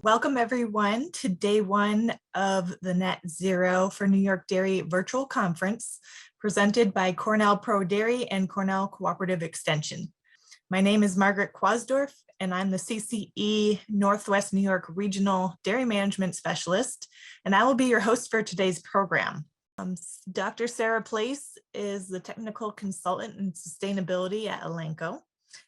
Welcome everyone to day one of the Net Zero for New York Dairy virtual conference presented by Cornell Pro Dairy and Cornell Cooperative Extension. My name is Margaret Quasdorf and I'm the CCE Northwest New York Regional Dairy Management Specialist, and I will be your host for today's program. Dr. Sara Place is the Technical Consultant in Sustainability at Elanco,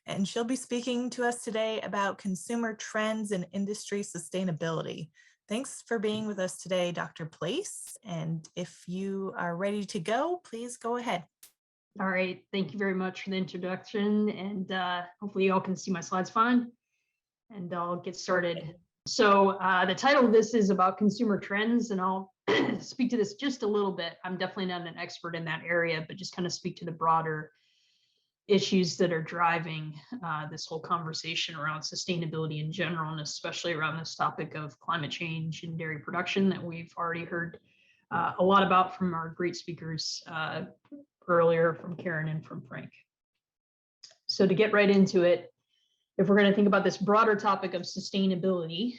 and she'll be speaking to us today about consumer trends and industry sustainability. Thanks for being with us today, Dr. Place. And if you are ready to go, please go ahead. All right, thank you very much for the introduction, and hopefully you all can see my slides fine, and I'll get started. So the title of this is about consumer trends, and I'll speak to this just a little bit. I'm definitely not an expert in that area, but just kind of speak to the broader issues that are driving this whole conversation around sustainability in general, and especially around this topic of climate change and dairy production that we've already heard a lot about from our great speakers earlier, from Karen and from Frank. So to get right into it, if we're going to think about this broader topic of sustainability,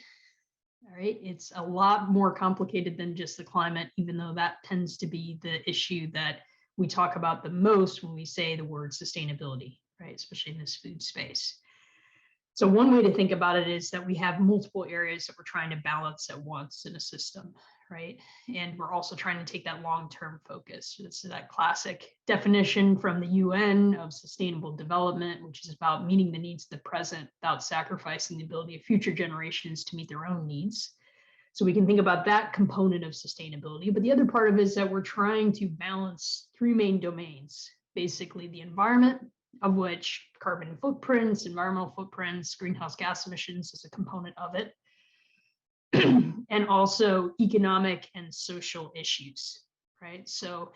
all right, it's a lot more complicated than just the climate, even though that tends to be the issue that we talk about the most when we say the word sustainability, right? Especially in this food space. So one way to think about it is that we have multiple areas that we're trying to balance at once in a system, right? And we're also trying to take that long-term focus. This is that classic definition from the UN of sustainable development, which is about meeting the needs of the present without sacrificing the ability of future generations to meet their own needs. So we can think about that component of sustainability. But the other part of it is that we're trying to balance three main domains, basically the environment, of which carbon footprints, environmental footprints, greenhouse gas emissions is a component of it, and also economic and social issues, right? So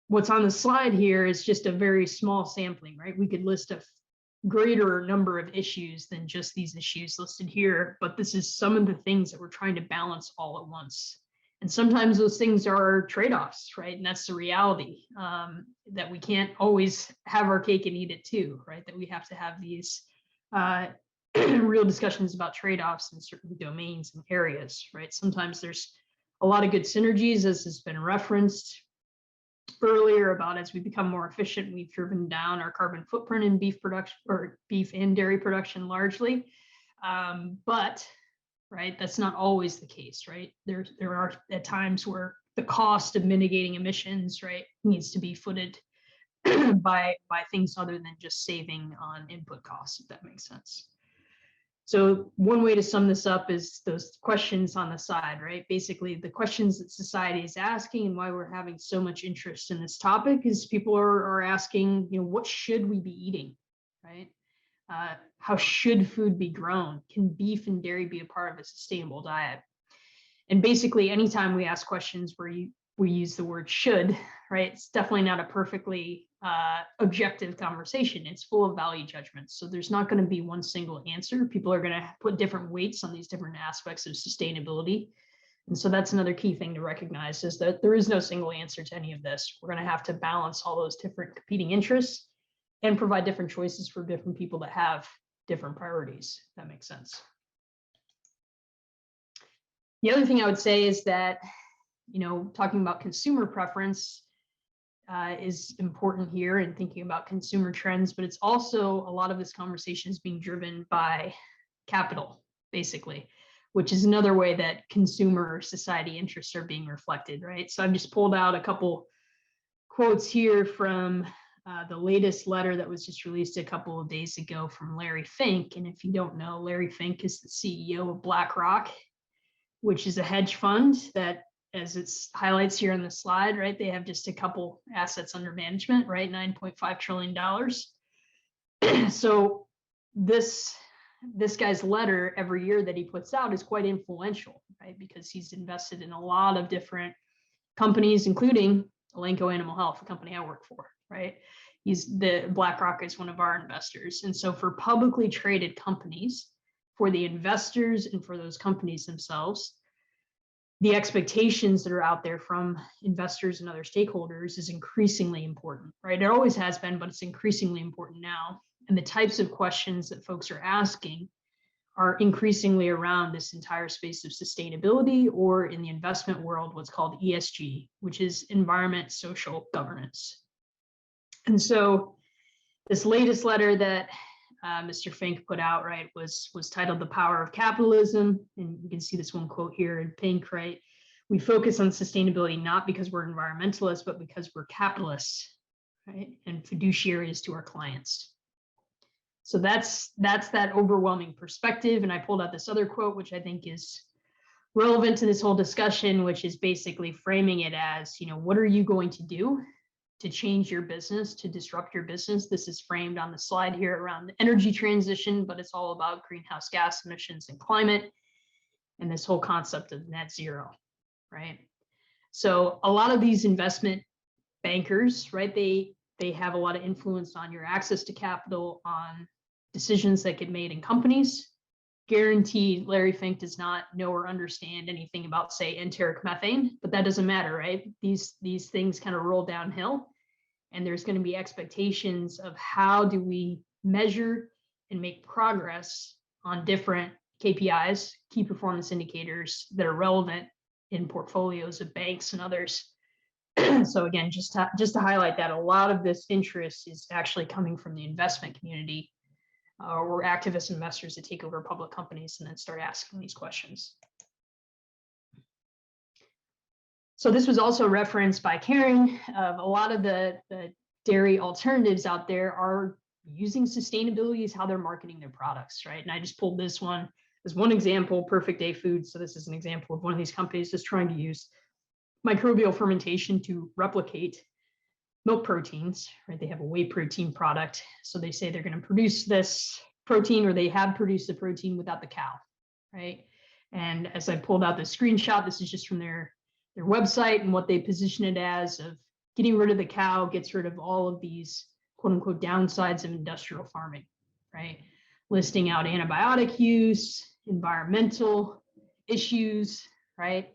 what's on the slide here is just a very small sampling, right? We could list a greater number of issues than just these issues listed here, but this is some of the things that we're trying to balance all at once. And sometimes those things are trade-offs, right? And that's the reality, that we can't always have our cake and eat it too, right? That we have to have these real discussions about trade-offs in certain domains and areas, right? Sometimes there's a lot of good synergies, as has been referenced earlier, about as we become more efficient, we've driven down our carbon footprint in beef production, or beef and dairy production largely. But right, that's not always the case, right? There are at times where the cost of mitigating emissions, right, needs to be footed by things other than just saving on input costs, if that makes sense. So one way to sum this up is those questions on the side, right? Basically, the questions that society is asking and why we're having so much interest in this topic is people are asking, you know, what should we be eating, right? How should food be grown? Can beef and dairy be a part of a sustainable diet? And basically, anytime we ask questions where we use the word should, right, it's definitely not a perfectly objective conversation. It's full of value judgments. So there's not going to be one single answer. People are going to put different weights on these different aspects of sustainability. And so that's another key thing to recognize, is that there is no single answer to any of this. We're going to have to balance all those different competing interests and provide different choices for different people that have different priorities, if that makes sense. The other thing I would say is that, you know, talking about consumer preference is important here, and thinking about consumer trends, but it's also, a lot of this conversation is being driven by capital, basically, which is another way that consumer society interests are being reflected, right? So I've just pulled out a couple quotes here from the latest letter that was just released a couple of days ago from Larry Fink. And if you don't know, Larry Fink is the CEO of BlackRock, which is a hedge fund that, as it's highlights here on the slide, right, they have just a couple assets under management, right, $9.5 trillion. So this guy's letter every year that he puts out is quite influential, right, because he's invested in a lot of different companies, including Elanco Animal Health, a company I work for, right? BlackRock is one of our investors. And so for publicly traded companies, for the investors and for those companies themselves, the expectations that are out there from investors and other stakeholders is increasingly important, right? It always has been, but it's increasingly important now. And the types of questions that folks are asking are increasingly around this entire space of sustainability, or in the investment world, what's called ESG, which is environment, social governance. And so this latest letter that Mr. Fink put out, right, was titled The Power of Capitalism. And you can see this one quote here in pink, right? We focus on sustainability not because we're environmentalists, but because we're capitalists, right? And fiduciaries to our clients. So that's that overwhelming perspective. And I pulled out this other quote, which I think is relevant to this whole discussion, which is basically framing it as, you know, what are you going to do to change your business, to disrupt your business? This is framed on the slide here around the energy transition, but it's all about greenhouse gas emissions and climate and this whole concept of net zero, right? So a lot of these investment bankers, right, they have a lot of influence on your access to capital, on decisions that get made in companies. Guaranteed, Larry Fink does not know or understand anything about, say, enteric methane, but that doesn't matter, right? These things kind of roll downhill, and there's going to be expectations of how do we measure and make progress on different KPIs, key performance indicators, that are relevant in portfolios of banks and others. So again, just to highlight that, a lot of this interest is actually coming from the investment community, or activist investors that take over public companies and then start asking these questions. So this was also referenced by Karen. A lot of the dairy alternatives out there are using sustainability as how they're marketing their products, right? And I just pulled this one as one example, Perfect Day Foods. So this is an example of one of these companies just trying to use microbial fermentation to replicate milk proteins, right? They have a whey protein product. So they say they're going to produce this protein, or they have produced the protein without the cow, right? And as I pulled out the screenshot, this is just from their website, and what they position it as of getting rid of the cow gets rid of all of these quote unquote downsides of industrial farming, right? Listing out antibiotic use, environmental issues, right?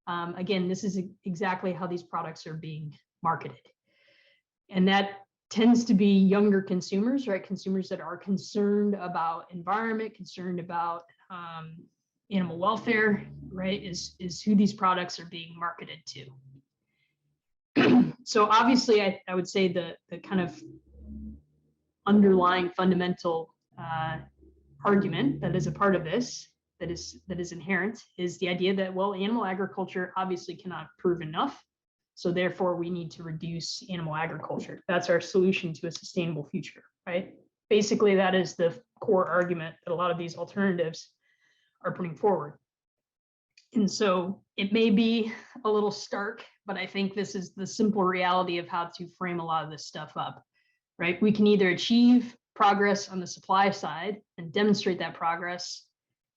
Again, this is exactly how these products are being marketed. And that tends to be younger consumers, right? Consumers that are concerned about environment, concerned about animal welfare, right? Is who these products are being marketed to. So obviously, I would say the kind of underlying fundamental argument that is a part of this, that is inherent, is the idea that, well, animal agriculture obviously cannot prove enough. So therefore, we need to reduce animal agriculture. That's our solution to a sustainable future, right? Basically, that is the core argument that a lot of these alternatives are putting forward. And so it may be a little stark, but I think this is the simple reality of how to frame a lot of this stuff up, right? We can either achieve progress on the supply side and demonstrate that progress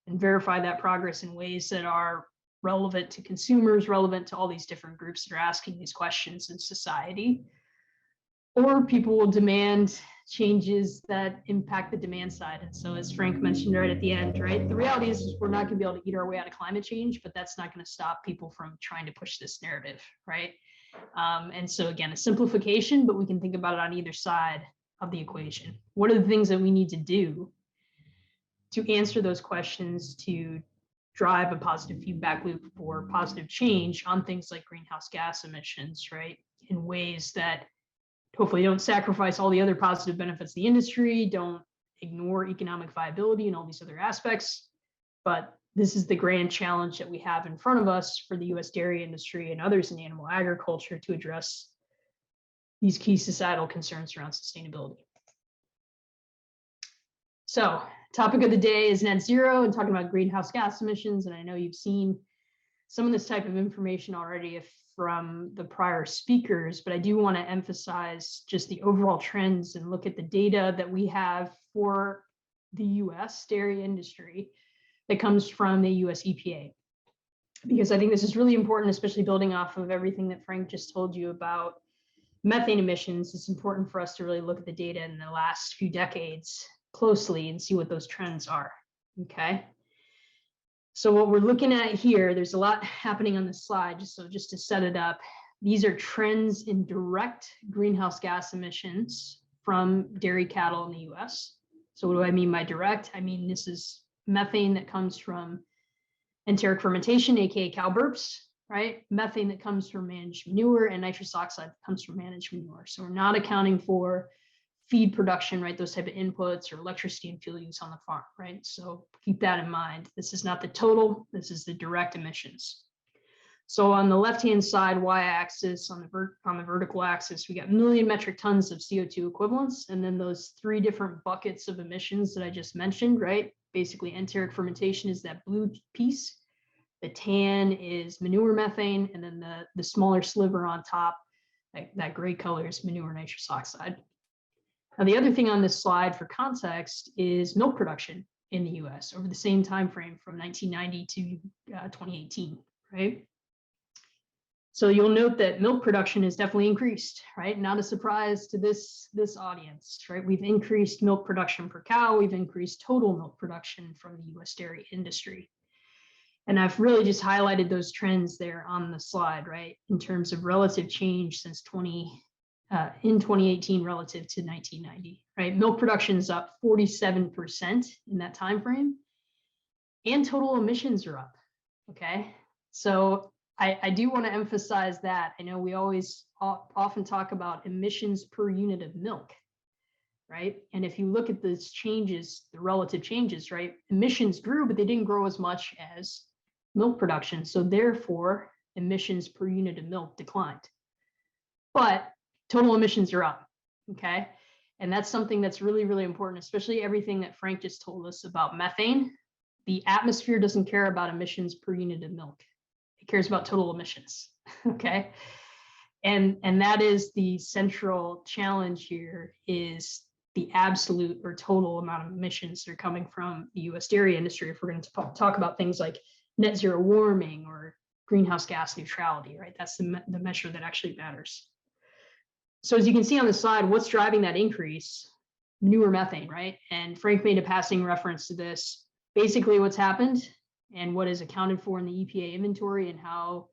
and verify that progress in ways that are relevant to consumers, relevant to all these different groups that are asking these questions in society, or people will demand changes that impact the demand side. And so, as Frank mentioned right at the end, right, the reality is we're not going to be able to eat our way out of climate change, but that's not going to stop people from trying to push this narrative, right? And so again, a simplification, but we can think about it on either side of the equation. What are the things that we need to do to answer those questions, to drive a positive feedback loop for positive change on things like greenhouse gas emissions, right? In ways that hopefully don't sacrifice all the other positive benefits of the industry, don't ignore economic viability and all these other aspects. But this is the grand challenge that we have in front of us for the US dairy industry and others in animal agriculture to address these key societal concerns around sustainability. So, topic of the day is net zero and talking about greenhouse gas emissions. And I know you've seen some of this type of information already from the prior speakers, but I do want to emphasize just the overall trends and look at the data that we have for the US dairy industry that comes from the US EPA. Because I think this is really important, especially building off of everything that Frank just told you about methane emissions. It's important for us to really look at the data in the last few decades closely and see what those trends are, okay? So what we're looking at here, there's a lot happening on this slide, just to set it up. These are trends in direct greenhouse gas emissions from dairy cattle in the US. So what do I mean by direct? I mean, this is methane that comes from enteric fermentation, aka cow burps, right? Methane that comes from managed manure, and nitrous oxide that comes from managed manure. So we're not accounting for feed production, right? Those type of inputs or electricity and fuel use on the farm, right? So keep that in mind. This is not the total, this is the direct emissions. So on the left-hand side, y-axis, on the vertical axis, we got million metric tons of CO2 equivalents, and then those three different buckets of emissions that I just mentioned, right? Basically, enteric fermentation is that blue piece. The tan is manure methane, and then the smaller sliver on top, that gray color is manure nitrous oxide. Now, the other thing on this slide for context is milk production in the US over the same time frame from 1990 to 2018, right? So you'll note that milk production has definitely increased, right? Not a surprise to this audience, right? We've increased milk production per cow. We've increased total milk production from the US dairy industry. And I've really just highlighted those trends there on the slide, right? In terms of relative change since 2018 relative to 1990, right? Milk production is up 47% in that time frame, and total emissions are up. Okay, so I do want to emphasize that. I know we always often talk about emissions per unit of milk, right? And if you look at those changes, the relative changes, right? Emissions grew, but they didn't grow as much as milk production. So therefore, emissions per unit of milk declined. But total emissions are up, okay? And that's something that's really, really important, especially everything that Frank just told us about methane. The atmosphere doesn't care about emissions per unit of milk. It cares about total emissions, okay? And that is the central challenge here, is the absolute or total amount of emissions that are coming from the US dairy industry if we're going to talk about things like net zero warming or greenhouse gas neutrality, right? That's the measure that actually matters. So as you can see on the slide, what's driving that increase? Manure methane, right? And Frank made a passing reference to this. Basically what's happened and what is accounted for in the EPA inventory and how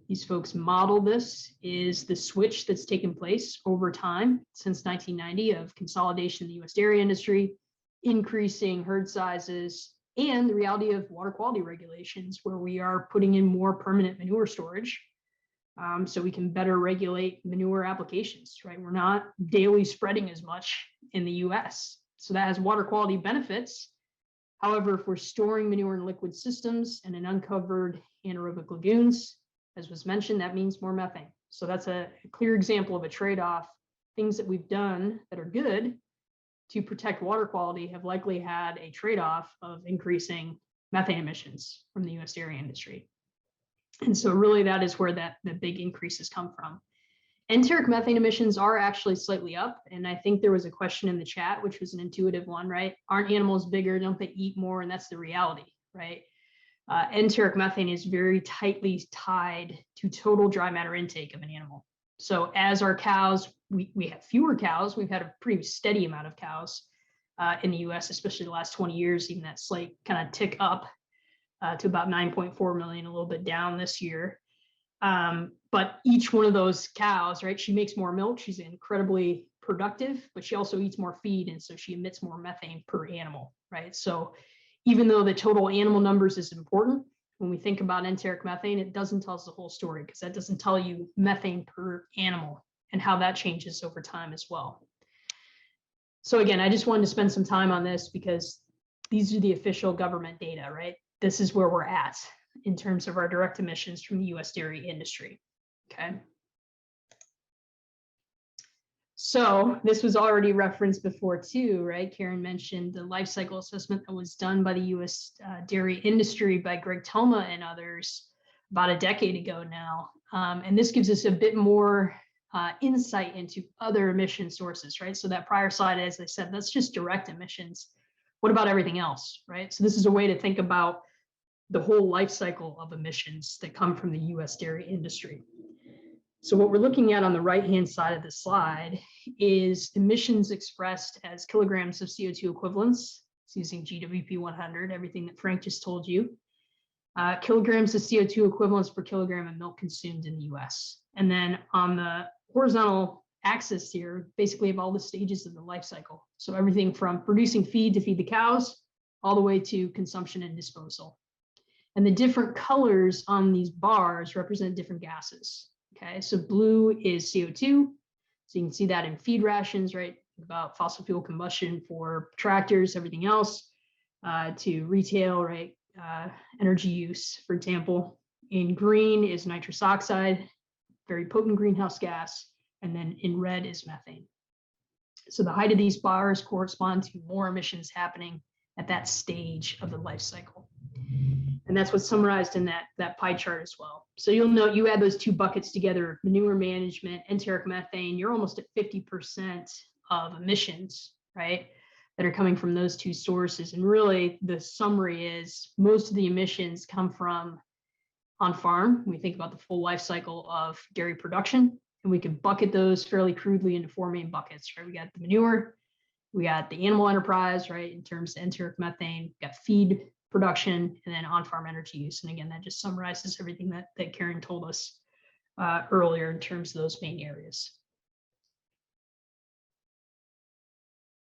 these folks model this is the switch that's taken place over time since 1990 of consolidation in the US dairy industry, increasing herd sizes, and the reality of water quality regulations where we are putting in more permanent manure storage so we can better regulate manure applications, right? We're not daily spreading as much in the US. So that has water quality benefits. However, if we're storing manure in liquid systems and in uncovered anaerobic lagoons, as was mentioned, that means more methane. So that's a clear example of a trade-off. Things that we've done that are good to protect water quality have likely had a trade-off of increasing methane emissions from the US dairy industry. And so really that is where the big increases come from. Enteric methane emissions are actually slightly up. And I think there was a question in the chat, which was an intuitive one, right? Aren't animals bigger? Don't they eat more? And that's the reality, right? Enteric methane is very tightly tied to total dry matter intake of an animal. So as our cows, we have fewer cows. We've had a pretty steady amount of cows in the US, especially the last 20 years, even that slight kind of tick up to about 9.4 million, a little bit down this year. But each one of those cows, right, she makes more milk. She's incredibly productive, but she also eats more feed. And so she emits more methane per animal, right? So even though the total animal numbers is important, when we think about enteric methane, it doesn't tell us the whole story because that doesn't tell you methane per animal and how that changes over time as well. So again, I just wanted to spend some time on this because these are the official government data, right? This is where we're at in terms of our direct emissions from the US dairy industry, okay? So this was already referenced before too, right? Karen mentioned the life cycle assessment that was done by the US dairy industry by Greg Toma and others about a decade ago now. And this gives us a bit more insight into other emission sources, right? So that prior slide, as I said, that's just direct emissions. What about everything else, right? So this is a way to think about the whole life cycle of emissions that come from the US dairy industry. So what we're looking at on the right-hand side of the slide is emissions expressed as kilograms of CO2 equivalents. It's using GWP 100, everything that Frank just told you. Kilograms of CO2 equivalents per kilogram of milk consumed in the US. And then on the horizontal axis here, basically of all the stages of the life cycle. So everything from producing feed to feed the cows, all the way to consumption and disposal. And the different colors on these bars represent different gases. Okay, so blue is CO2. So you can see that in feed rations, right? About fossil fuel combustion for tractors, everything else, to retail, right? Energy use, for example. In green is nitrous oxide, very potent greenhouse gas. And then in red is methane. So the height of these bars correspond to more emissions happening at that stage of the life cycle. And that's what's summarized in that pie chart as well. So you'll note you add those two buckets together, manure management, enteric methane, you're almost at 50% of emissions, right, that are coming from those two sources. And really the summary is most of the emissions come from on farm. We think about the full life cycle of dairy production, and we can bucket those fairly crudely into four main buckets, right? We got the manure, we got the animal enterprise, right, in terms of enteric methane, we got feed production, and then on-farm energy use. And again, that just summarizes everything that Karen told us earlier in terms of those main areas.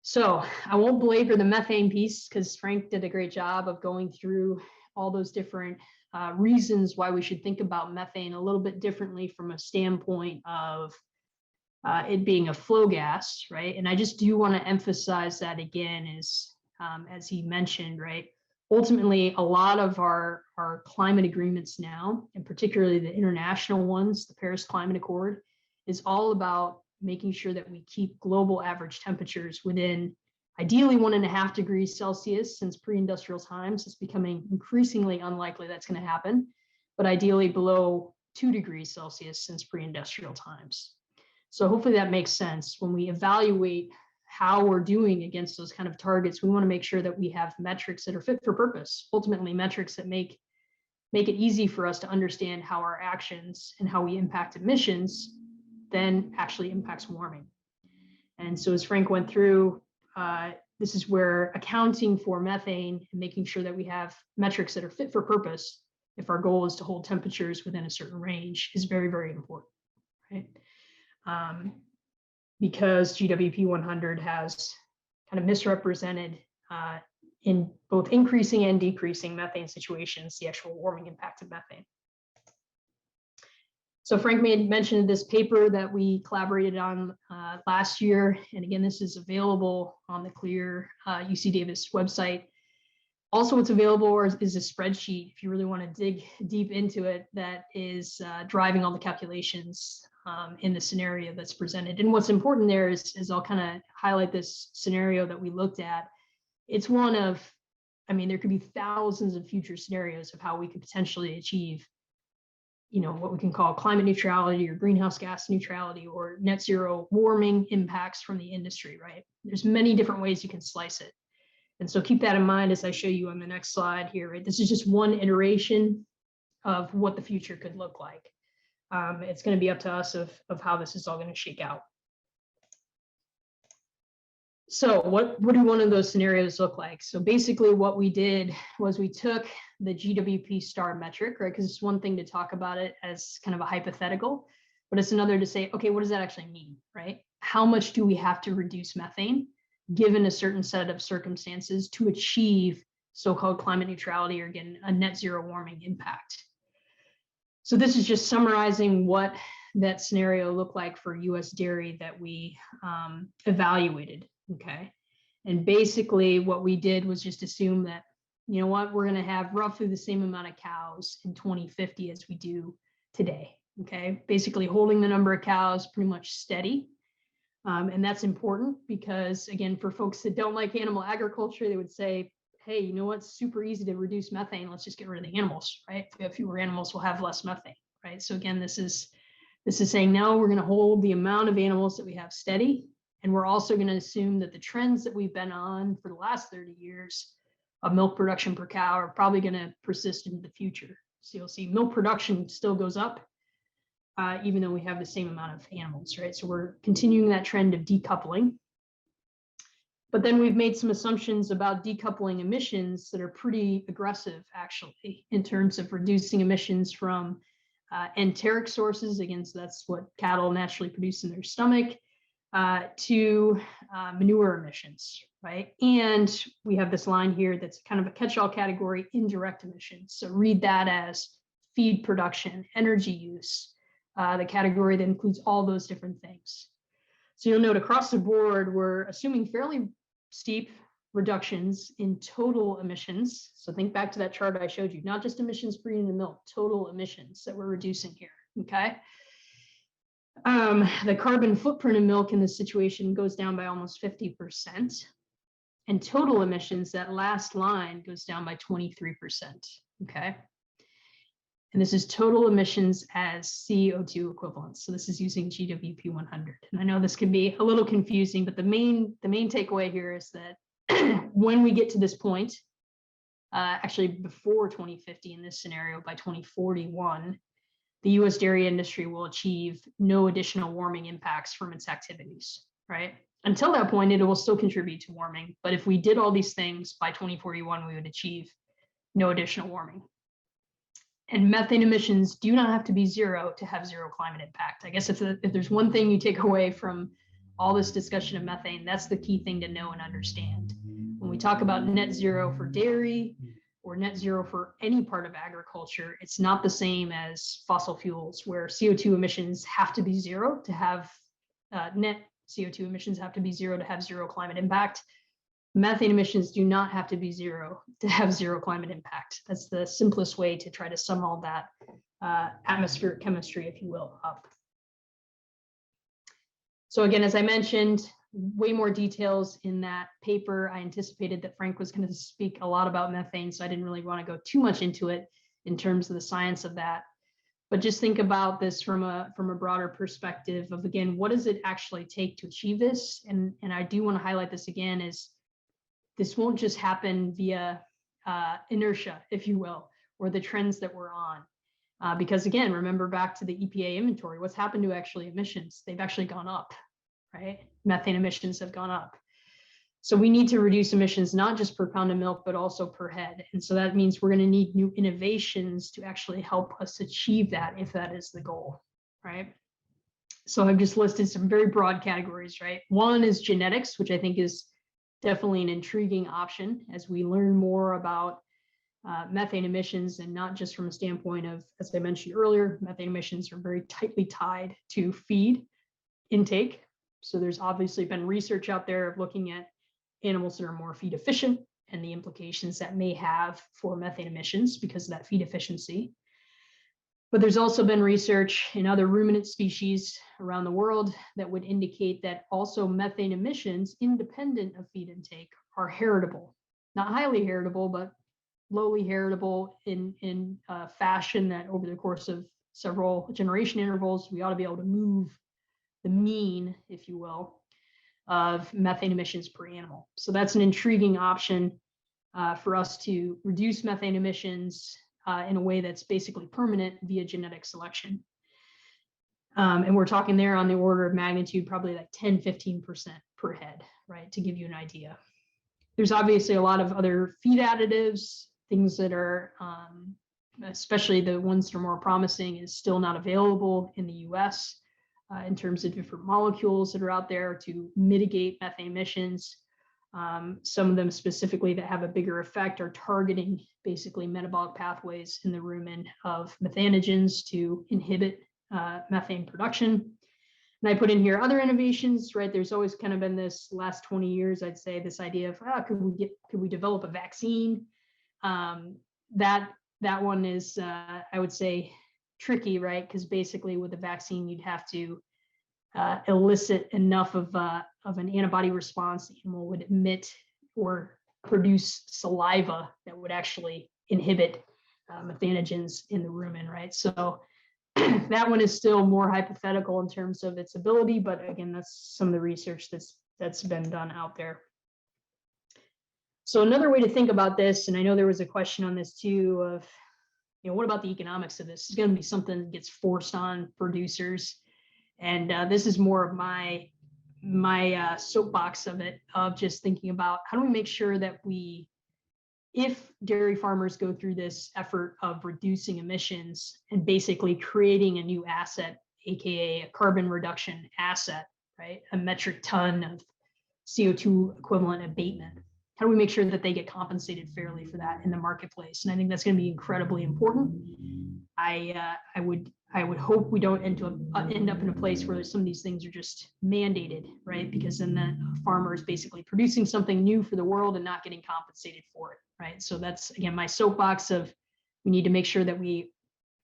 So I won't belabor the methane piece because Frank did a great job of going through all those different reasons why we should think about methane a little bit differently from a standpoint of it being a flow gas, right? And I just do want to emphasize that again, as he mentioned, right? Ultimately, a lot of our climate agreements now, and particularly the international ones, the Paris Climate Accord, is all about making sure that we keep global average temperatures within ideally 1.5 degrees Celsius. Since pre-industrial times, it's becoming increasingly unlikely that's going to happen, but ideally below 2 degrees Celsius since pre-industrial times. So hopefully that makes sense. When we evaluate how we're doing against those kind of targets, we want to make sure that we have metrics that are fit for purpose, ultimately metrics that make it easy for us to understand how our actions and how we impact emissions then actually impacts warming. And so as Frank went through, this is where accounting for methane and making sure that we have metrics that are fit for purpose, if our goal is to hold temperatures within a certain range, is very, very important, right? Because GWP 100 has kind of misrepresented in both increasing and decreasing methane situations, the actual warming impact of methane. So Frank made mention of this paper that we collaborated on last year. And again, this is available on the CLEAR UC Davis website. Also, what's available is a spreadsheet, if you really want to dig deep into it, that is driving all the calculations in the scenario that's presented. And what's important there is I'll kind of highlight this scenario that we looked at. It's one of, I mean, there could be thousands of future scenarios of how we could potentially achieve, you know, what we can call climate neutrality or greenhouse gas neutrality or net zero warming impacts from the industry, right? There's many different ways you can slice it. And so keep that in mind as I show you on the next slide here, right? This is just one iteration of what the future could look like. It's going to be up to us of how this is all going to shake out. So what do one of those scenarios look like? So basically what we did was we took the GWP star metric, right? Because it's one thing to talk about it as kind of a hypothetical, but it's another to say, okay, what does that actually mean, right? How much do we have to reduce methane given a certain set of circumstances to achieve so-called climate neutrality or again, a net zero warming impact? So this is just summarizing what that scenario looked like for US dairy that we evaluated, okay? And basically what we did was just assume that, you know what, we're gonna have roughly the same amount of cows in 2050 as we do today, okay? Basically holding the number of cows pretty much steady. And that's important because again, for folks that don't like animal agriculture, they would say, hey, you know what's super easy to reduce methane? Let's just get rid of the animals, right? If we have fewer animals, we'll have less methane, right? So again, this is saying, no, we're going to hold the amount of animals that we have steady. And we're also going to assume that the trends that we've been on for the last 30 years of milk production per cow are probably going to persist into the future. So you'll see milk production still goes up, even though we have the same amount of animals, right? So we're continuing that trend of decoupling. But then we've made some assumptions about decoupling emissions that are pretty aggressive, actually, in terms of reducing emissions from enteric sources. Again, so that's what cattle naturally produce in their stomach. to manure emissions, right? And we have this line here that's kind of a catch-all category, indirect emissions. So read that as feed production, energy use, the category that includes all those different things. So you'll note across the board, we're assuming fairly steep reductions in total emissions. So think back to that chart I showed you, not just emissions per unit of milk, total emissions that we're reducing here, okay? The carbon footprint of milk in this situation goes down by almost 50%. And total emissions, that last line, goes down by 23%, okay? And this is total emissions as CO2 equivalents. So this is using GWP 100. And I know this can be a little confusing, but the main takeaway here is that when we get to this point, actually before 2050 in this scenario, by 2041, the US dairy industry will achieve no additional warming impacts from its activities, right? Until that point, it will still contribute to warming. But if we did all these things by 2041, we would achieve no additional warming. And methane emissions do not have to be zero to have zero climate impact. I guess if there's one thing you take away from all this discussion of methane, that's the key thing to know and understand. When we talk about net zero for dairy or net zero for any part of agriculture, it's not the same as fossil fuels, where CO2 emissions have to be zero to have net CO2 emissions have to be zero to have zero climate impact. Methane emissions do not have to be zero to have zero climate impact. That's the simplest way to try to sum all that atmospheric chemistry, if you will, up. So again, as I mentioned, way more details in that paper. I anticipated that Frank was going to speak a lot about methane, so I didn't really want to go too much into it in terms of the science of that. But just think about this from a broader perspective of, again, what does it actually take to achieve this? And I do want to highlight this again, is this won't just happen via inertia, if you will, or the trends that we're on. Because again, remember back to the EPA inventory, what's happened to actually emissions? They've actually gone up, right? Methane emissions have gone up. So we need to reduce emissions, not just per pound of milk, but also per head. And so that means we're going to need new innovations to actually help us achieve that, if that is the goal, right? So I've just listed some very broad categories, right? One is genetics, which I think is definitely an intriguing option as we learn more about methane emissions, and not just from a standpoint of, as I mentioned earlier, methane emissions are very tightly tied to feed intake. So there's obviously been research out there of looking at animals that are more feed efficient and the implications that may have for methane emissions because of that feed efficiency. But there's also been research in other ruminant species around the world that would indicate that also methane emissions, independent of feed intake, are heritable. Not highly heritable, but lowly heritable in a fashion that over the course of several generation intervals, we ought to be able to move the mean, if you will, of methane emissions per animal. So that's an intriguing option for us to reduce methane emissions in a way that's basically permanent via genetic selection. And we're talking there on the order of magnitude, probably like 10-15% per head, right? To give you an idea. There's obviously a lot of other feed additives, things that are, especially the ones that are more promising, is still not available in the US in terms of different molecules that are out there to mitigate methane emissions. Some of them specifically that have a bigger effect are targeting basically metabolic pathways in the rumen of methanogens to inhibit methane production. And I put in here other innovations, right? There's always kind of been this last 20 years, I'd say, this idea of could we develop a vaccine? That one is, I would say, tricky, right? Because basically with a vaccine, you'd have to elicit enough of an antibody response. The animal would emit or produce saliva that would actually inhibit methanogens in the rumen, right? So that one is still more hypothetical in terms of its ability, but again, that's some of the research that's been done out there. So another way to think about this, and I know there was a question on this too, of, what about the economics of this? It's going to be something that gets forced on producers. And this is more of my soapbox of it, of just thinking about how do we make sure that if dairy farmers go through this effort of reducing emissions and basically creating a new asset, AKA a carbon reduction asset, right? A metric ton of CO2 equivalent abatement. How do we make sure that they get compensated fairly for that in the marketplace? And I think that's going to be incredibly important. I would hope we don't end up in a place where some of these things are just mandated, right? Because then the farmer is basically producing something new for the world and not getting compensated for it, right? So that's, again, my soapbox of we need to make sure that we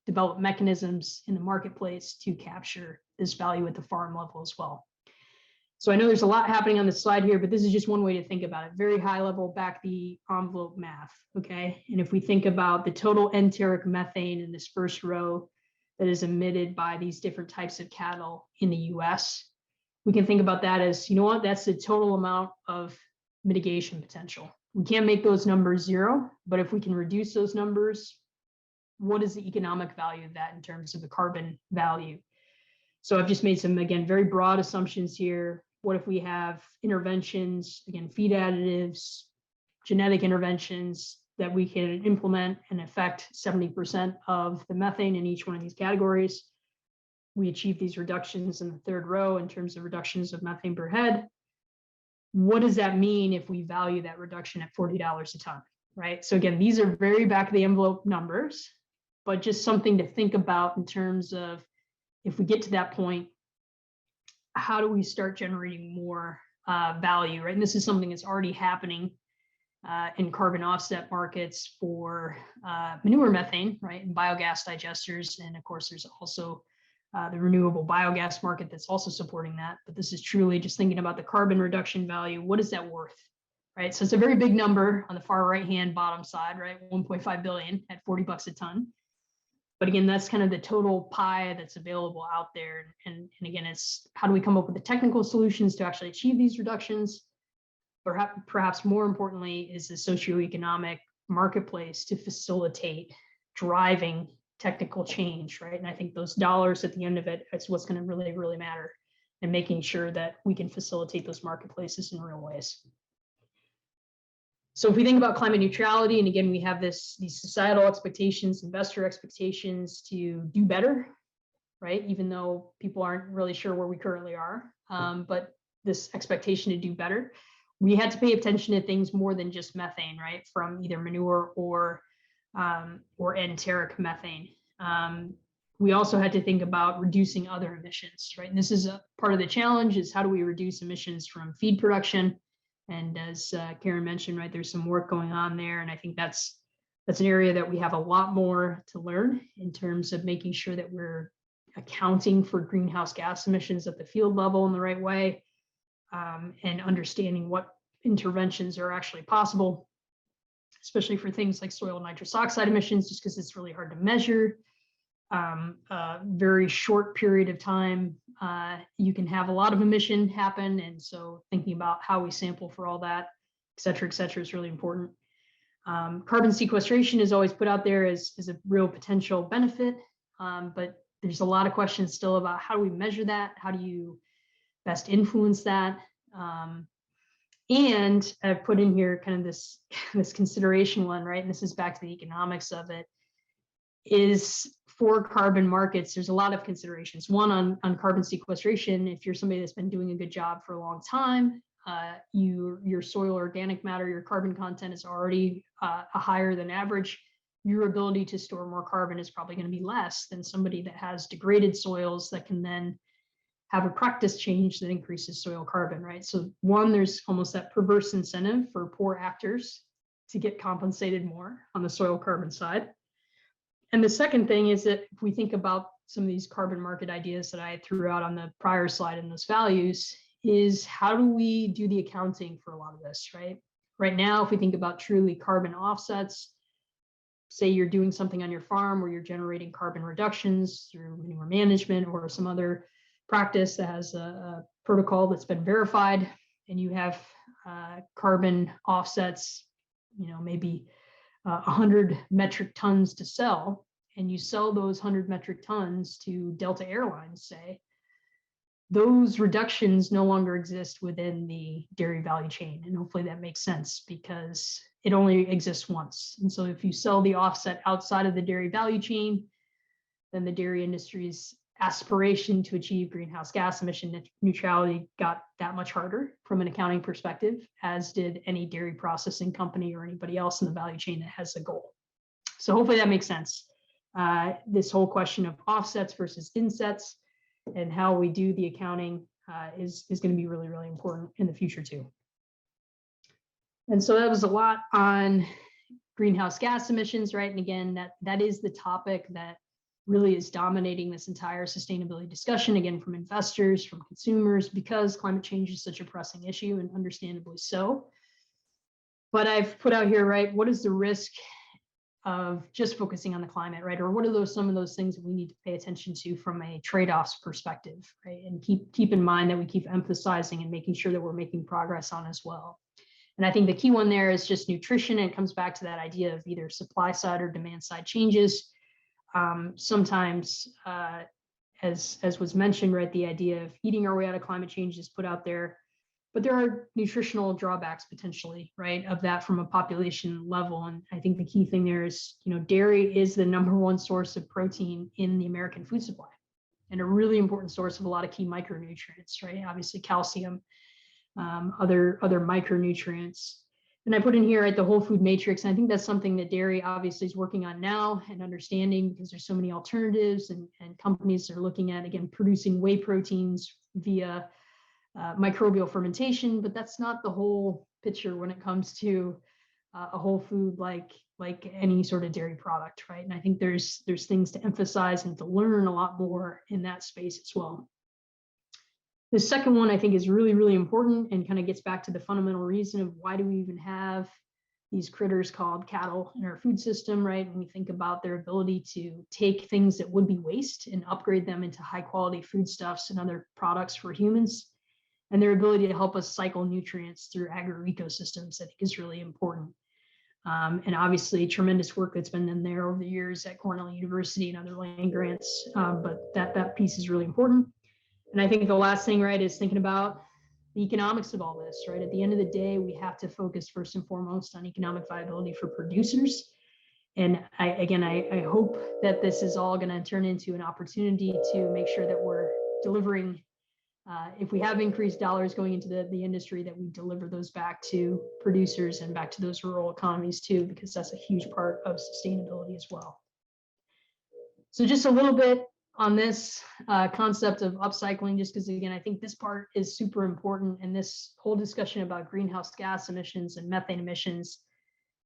develop mechanisms in the marketplace to capture this value at the farm level as well. So I know there's a lot happening on this slide here, but this is just one way to think about it. Very high level, back the envelope math, okay? And if we think about the total enteric methane in this first row that is emitted by these different types of cattle in the US, we can think about that as, you know what, that's the total amount of mitigation potential. We can't make those numbers zero, but if we can reduce those numbers, what is the economic value of that in terms of the carbon value? So I've just made some, again, very broad assumptions here. What if we have interventions, again, feed additives, genetic interventions that we can implement and affect 70% of the methane in each one of these categories? We achieve these reductions in the third row in terms of reductions of methane per head. What does that mean if we value that reduction at $40 a ton, right? So again, these are very back of the envelope numbers, but just something to think about in terms of if we get to that point, how do we start generating more value, right? And this is something that's already happening in carbon offset markets for manure methane, right? And biogas digesters. And of course, there's also the renewable biogas market that's also supporting that. But this is truly just thinking about the carbon reduction value. What is that worth, right? So it's a very big number on the far right-hand bottom side, right? 1.5 billion at $40 a ton. But again, that's kind of the total pie that's available out there. And again, it's how do we come up with the technical solutions to actually achieve these reductions? Perhaps more importantly is the socioeconomic marketplace to facilitate driving technical change, right? And I think those dollars at the end of it is what's going to really, really matter, and making sure that we can facilitate those marketplaces in real ways. So if we think about climate neutrality, and again, we have these societal expectations, investor expectations to do better, right? Even though people aren't really sure where we currently are, but this expectation to do better, we had to pay attention to things more than just methane, right? From either manure or enteric methane. We also had to think about reducing other emissions, right? And this is a part of the challenge, is how do we reduce emissions from feed production? And as Karen mentioned, right, there's some work going on there. And I think that's an area that we have a lot more to learn in terms of making sure that we're accounting for greenhouse gas emissions at the field level in the right way, and understanding what interventions are actually possible, especially for things like soil nitrous oxide emissions, just because it's really hard to measure. Very short period of time, you can have a lot of emission happen. And so thinking about how we sample for all that, et cetera, is really important. Carbon sequestration is always put out there as a real potential benefit, but there's a lot of questions still about how do we measure that? How do you best influence that? And I've put in here kind of this consideration one, right? And this is back to the economics of it, is for carbon markets, there's a lot of considerations. One on carbon sequestration, if you're somebody that's been doing a good job for a long time, your soil organic matter, your carbon content is already higher than average. Your ability to store more carbon is probably going to be less than somebody that has degraded soils that can then have a practice change that increases soil carbon, right? So one, there's almost that perverse incentive for poor actors to get compensated more on the soil carbon side. And the second thing is that if we think about some of these carbon market ideas that I threw out on the prior slide in those values, is how do we do the accounting for a lot of this, right? Right now, if we think about truly carbon offsets, say you're doing something on your farm where you're generating carbon reductions through manure management or some other practice that has a protocol that's been verified, and you have carbon offsets, maybe 100 metric tons to sell, and you sell those 100 metric tons to Delta Airlines, say, those reductions no longer exist within the dairy value chain. And hopefully that makes sense, because it only exists once. And so if you sell the offset outside of the dairy value chain, then the dairy industry's aspiration to achieve greenhouse gas emission neutrality got that much harder from an accounting perspective, as did any dairy processing company or anybody else in the value chain that has a goal. So hopefully that makes sense. This whole question of offsets versus insets and how we do the accounting is going to be really, really important in the future too. And so that was a lot on greenhouse gas emissions, right? And again, that is the topic that really is dominating this entire sustainability discussion, again, from investors, from consumers, because climate change is such a pressing issue, and understandably so. But I've put out here, right, what is the risk of just focusing on the climate, right? Or what are some of those things that we need to pay attention to from a trade-offs perspective, right? And keep in mind that we keep emphasizing and making sure that we're making progress on as well. And I think the key one there is just nutrition. And it comes back to that idea of either supply side or demand side changes. Sometimes, as was mentioned, right, the idea of eating our way out of climate change is put out there, but there are nutritional drawbacks potentially, right, of that from a population level. And I think the key thing there is, dairy is the #1 source of protein in the American food supply, and a really important source of a lot of key micronutrients, right? Obviously calcium, other micronutrients. And I put in here, right, the whole food matrix. And I think that's something that dairy obviously is working on now and understanding, because there's so many alternatives and companies are looking at, again, producing whey proteins via microbial fermentation, but that's not the whole picture when it comes to a whole food like any sort of dairy product, right? And I think there's things to emphasize and to learn a lot more in that space as well. The second one I think is really, really important and kind of gets back to the fundamental reason of why do we even have these critters called cattle in our food system, right? When we think about their ability to take things that would be waste and upgrade them into high quality foodstuffs and other products for humans, and their ability to help us cycle nutrients through agro-ecosystems, I think is really important. And obviously tremendous work that's been done there over the years at Cornell University and other land grants, but that piece is really important. And I think the last thing, right, is thinking about the economics of all this, right? At the end of the day, we have to focus first and foremost on economic viability for producers. And I hope that this is all going to turn into an opportunity to make sure that we're delivering, if we have increased dollars going into the industry, that we deliver those back to producers and back to those rural economies too, because that's a huge part of sustainability as well. So just a little bit on this concept of upcycling, just because, again, I think this part is super important. And this whole discussion about greenhouse gas emissions and methane emissions,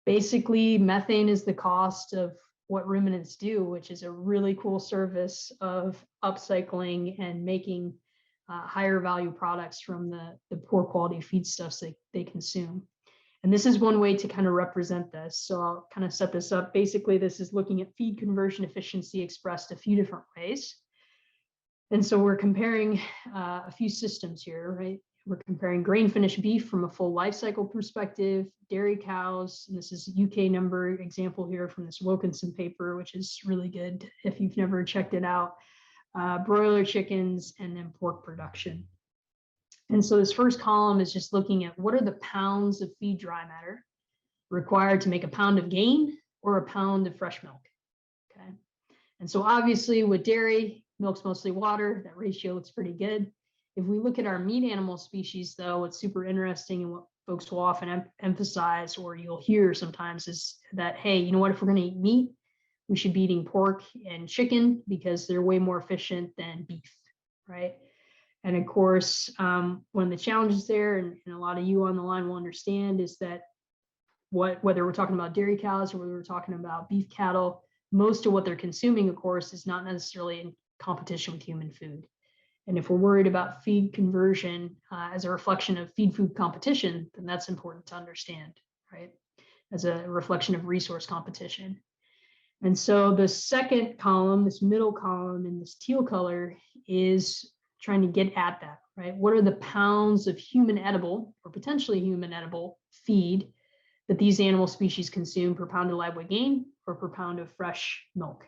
basically methane is the cost of what ruminants do, which is a really cool service of upcycling and making higher value products from the poor quality feedstuffs they consume. And this is one way to kind of represent this. So I'll kind of set this up. Basically, this is looking at feed conversion efficiency expressed a few different ways. And so we're comparing a few systems here, right? We're comparing grain finished beef from a full life cycle perspective, dairy cows, and this is a UK number example here from this Wilkinson paper, which is really good if you've never checked it out, broiler chickens, and then pork production. And so this first column is just looking at what are the pounds of feed dry matter required to make a pound of gain or a pound of fresh milk, okay? And so obviously with dairy, milk's mostly water, that ratio looks pretty good. If we look at our meat animal species though, what's super interesting and what folks will often emphasize, or you'll hear sometimes, is that, hey, you know what, if we're gonna eat meat, we should be eating pork and chicken because they're way more efficient than beef, right? And of course, one of the challenges there, and a lot of you on the line will understand, is that whether we're talking about dairy cows or whether we're talking about beef cattle, most of what they're consuming, of course, is not necessarily in competition with human food. And if we're worried about feed conversion as a reflection of feed food competition, then that's important to understand, right? As a reflection of resource competition. And so the second column, this middle column in this teal color, is trying to get at that, right? What are the pounds of human edible or potentially human edible feed that these animal species consume per pound of live weight gain or per pound of fresh milk?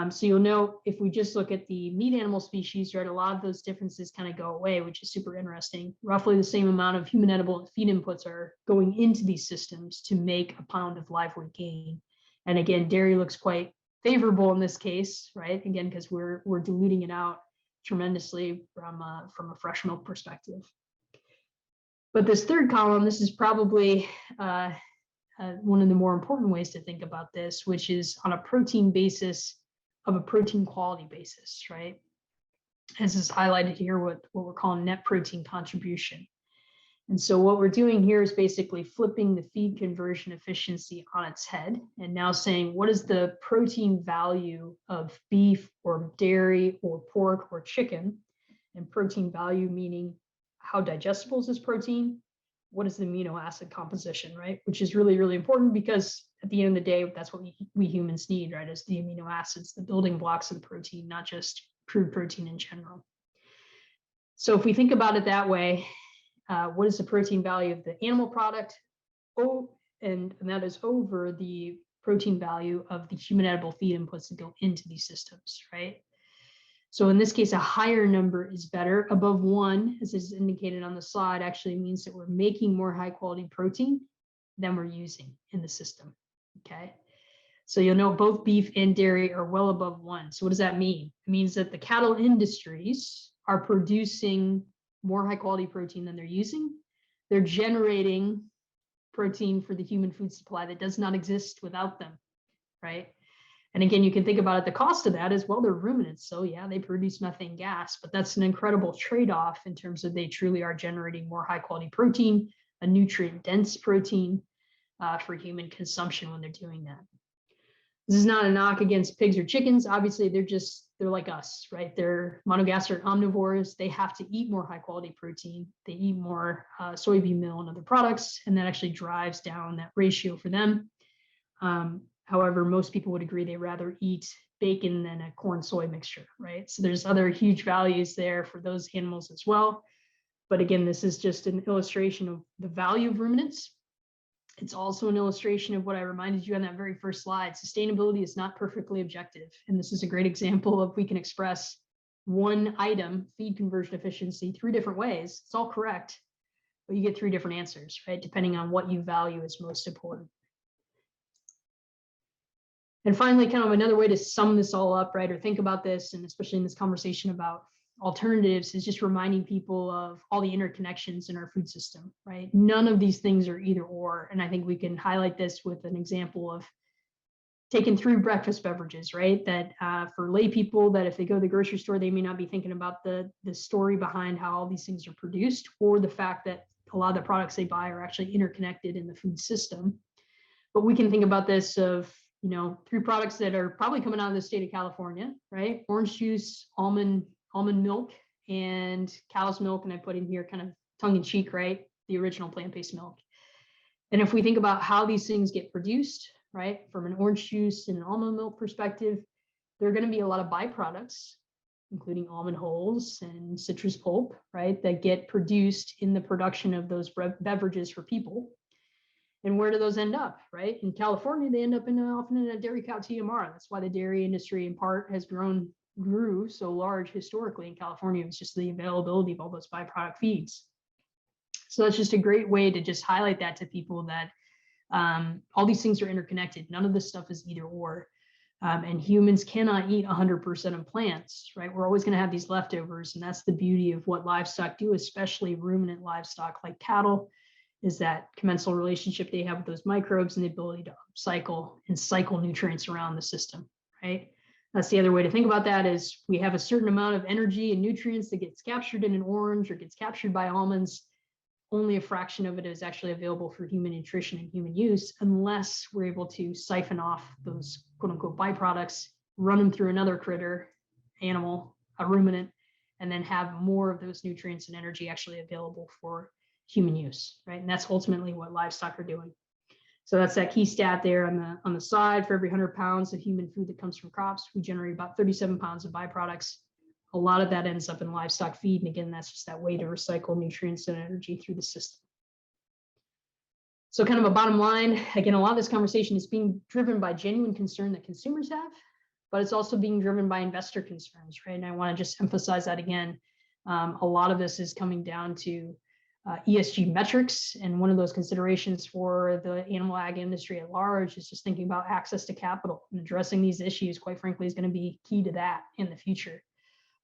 So you'll note if we just look at the meat animal species, right, a lot of those differences kind of go away, which is super interesting. Roughly the same amount of human edible feed inputs are going into these systems to make a pound of live weight gain. And again, dairy looks quite favorable in this case, right? Again, because we're diluting it out tremendously from a fresh milk perspective. But this third column, this is probably one of the more important ways to think about this, which is on a protein basis of a protein quality basis, right? As is highlighted here, what we're calling net protein contribution. And so what we're doing here is basically flipping the feed conversion efficiency on its head and now saying, what is the protein value of beef or dairy or pork or chicken? And protein value meaning how digestible is this protein? What is the amino acid composition, right? Which is really, really important because at the end of the day, that's what we humans need, right? Is the amino acids, the building blocks of the protein, not just crude protein in general. So if we think about it that way, what is the protein value of the animal product? Oh, and that is over the protein value of the human edible feed inputs that go into these systems, right? So in this case, a higher number is better. Above 1, as is indicated on the slide, actually means that we're making more high quality protein than we're using in the system, okay? So you'll know both beef and dairy are well above 1. So what does that mean? It means that the cattle industries are producing more high quality protein than they're using. They're generating protein for the human food supply that does not exist without them, right? And again, you can think about it, the cost of that is, well, they're ruminants. So yeah, they produce methane gas, but that's an incredible trade-off in terms of they truly are generating more high quality protein, a nutrient dense protein for human consumption when they're doing that. This is not a knock against pigs or chickens. Obviously, they're like us, right? They're monogastric omnivores. They have to eat more high quality protein. They eat more soybean meal and other products, and that actually drives down that ratio for them. However, most people would agree they rather eat bacon than a corn soy mixture, right? So there's other huge values there for those animals as well. But again, this is just an illustration of the value of ruminants. It's also an illustration of what I reminded you on that very first slide. Sustainability is not perfectly objective. And this is a great example of we can express one item, feed conversion efficiency, 3 different ways. It's all correct, but you get 3 different answers, right? Depending on what you value as most important. And finally, kind of another way to sum this all up, right, or think about this, and especially in this conversation about alternatives, is just reminding people of all the interconnections in our food system, right? None of these things are either or. And I think we can highlight this with an example of taking through breakfast beverages, right? That for lay people, that if they go to the grocery store, they may not be thinking about the story behind how all these things are produced, or the fact that a lot of the products they buy are actually interconnected in the food system. But we can think about this of, 3 products that are probably coming out of the state of California, right? Orange juice, almond milk, and cow's milk. And I put in here kind of tongue in cheek, right? The original plant-based milk. And if we think about how these things get produced, right? From an orange juice and an almond milk perspective, there are going to be a lot of byproducts, including almond hulls and citrus pulp, right? That get produced in the production of those beverages for people. And where do those end up, right? In California, they end up often in a dairy cow TMR. That's why the dairy industry in part grew so large historically in California. It's just the availability of all those byproduct feeds. So that's just a great way to just highlight that to people, that all these things are interconnected. None of this stuff is either or. And humans cannot eat 100% of plants, right? We're always going to have these leftovers. And that's the beauty of what livestock do, especially ruminant livestock like cattle, is that commensal relationship they have with those microbes and the ability to cycle and cycle nutrients around the system, right? That's the other way to think about that, is we have a certain amount of energy and nutrients that gets captured in an orange or gets captured by almonds. Only a fraction of it is actually available for human nutrition and human use, unless we're able to siphon off those quote unquote byproducts, run them through another critter, animal, a ruminant, and then have more of those nutrients and energy actually available for human use, right? And that's ultimately what livestock are doing. So that's that key stat there on the side. For every 100 pounds of human food that comes from crops, we generate about 37 pounds of byproducts. A lot of that ends up in livestock feed. And again, that's just that way to recycle nutrients and energy through the system. So kind of a bottom line, again, a lot of this conversation is being driven by genuine concern that consumers have, but it's also being driven by investor concerns, right? And I want to just emphasize that again. A lot of this is coming down to ESG metrics. And one of those considerations for the animal ag industry at large is just thinking about access to capital, and addressing these issues, quite frankly, is going to be key to that in the future,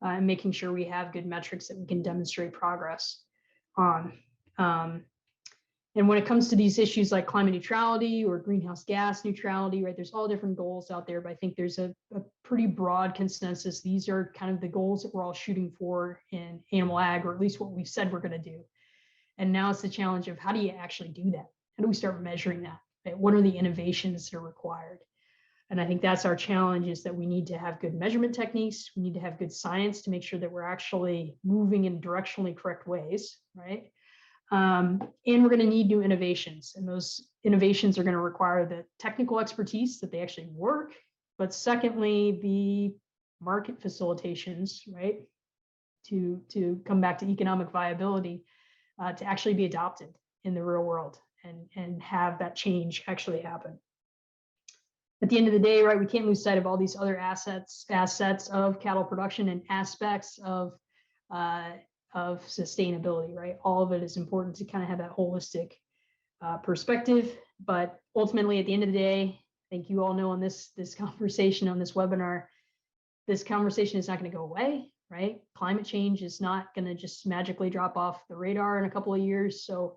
and making sure we have good metrics that we can demonstrate progress on. And when it comes to these issues like climate neutrality or greenhouse gas neutrality, right, there's all different goals out there, but I think there's a pretty broad consensus. These are kind of the goals that we're all shooting for in animal ag, or at least what we've said we're going to do. And now it's the challenge of, how do you actually do that? How do we start measuring that? Right? What are the innovations that are required? And I think that's our challenge, is that we need to have good measurement techniques. We need to have good science to make sure that we're actually moving in directionally correct ways, right? And we're going to need new innovations, and those innovations are going to require the technical expertise that they actually work, but secondly, the market facilitations, right, to come back to economic viability, to actually be adopted in the real world, and have that change actually happen. At the end of the day, right, we can't lose sight of all these other assets of cattle production and aspects of sustainability, right? All of it is important to kind of have that holistic perspective. But ultimately, at the end of the day, I think you all know on this conversation, on this webinar, this conversation is not going to go away, right? Climate change is not going to just magically drop off the radar in a couple of years. So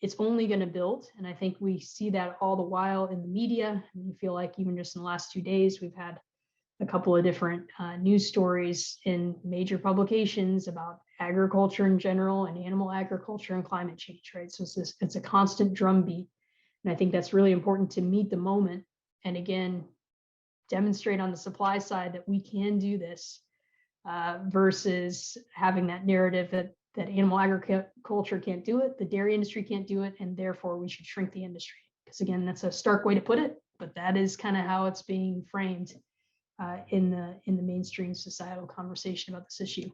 it's only going to build. And I think we see that all the while in the media. And we feel like even just in the last 2 days, we've had a couple of different news stories in major publications about agriculture in general and animal agriculture and climate change, right? So it's a constant drumbeat. And I think that's really important to meet the moment. And again, demonstrate on the supply side that we can do this, versus having that narrative that animal agriculture can't do it, the dairy industry can't do it, and therefore we should shrink the industry. Because again, that's a stark way to put it, but that is kind of how it's being framed in the mainstream societal conversation about this issue.